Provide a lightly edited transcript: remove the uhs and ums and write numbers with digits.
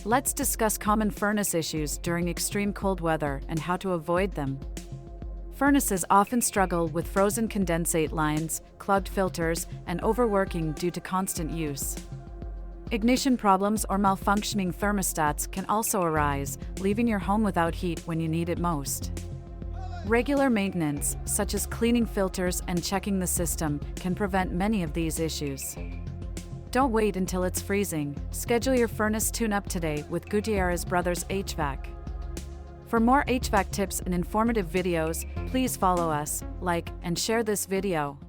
Let's discuss common furnace issues during extreme cold weather and how to avoid them. Furnaces often struggle with frozen condensate lines, clogged filters, and overworking due to constant use. Ignition problems or malfunctioning thermostats can also arise, leaving your home without heat when you need it most. Regular maintenance, such as cleaning filters and checking the system, can prevent many of these issues. Don't wait until it's freezing. Schedule your furnace tune-up today with Gutierrez Brothers HVAC. For more HVAC tips and informative videos, please follow us, like, and share this video.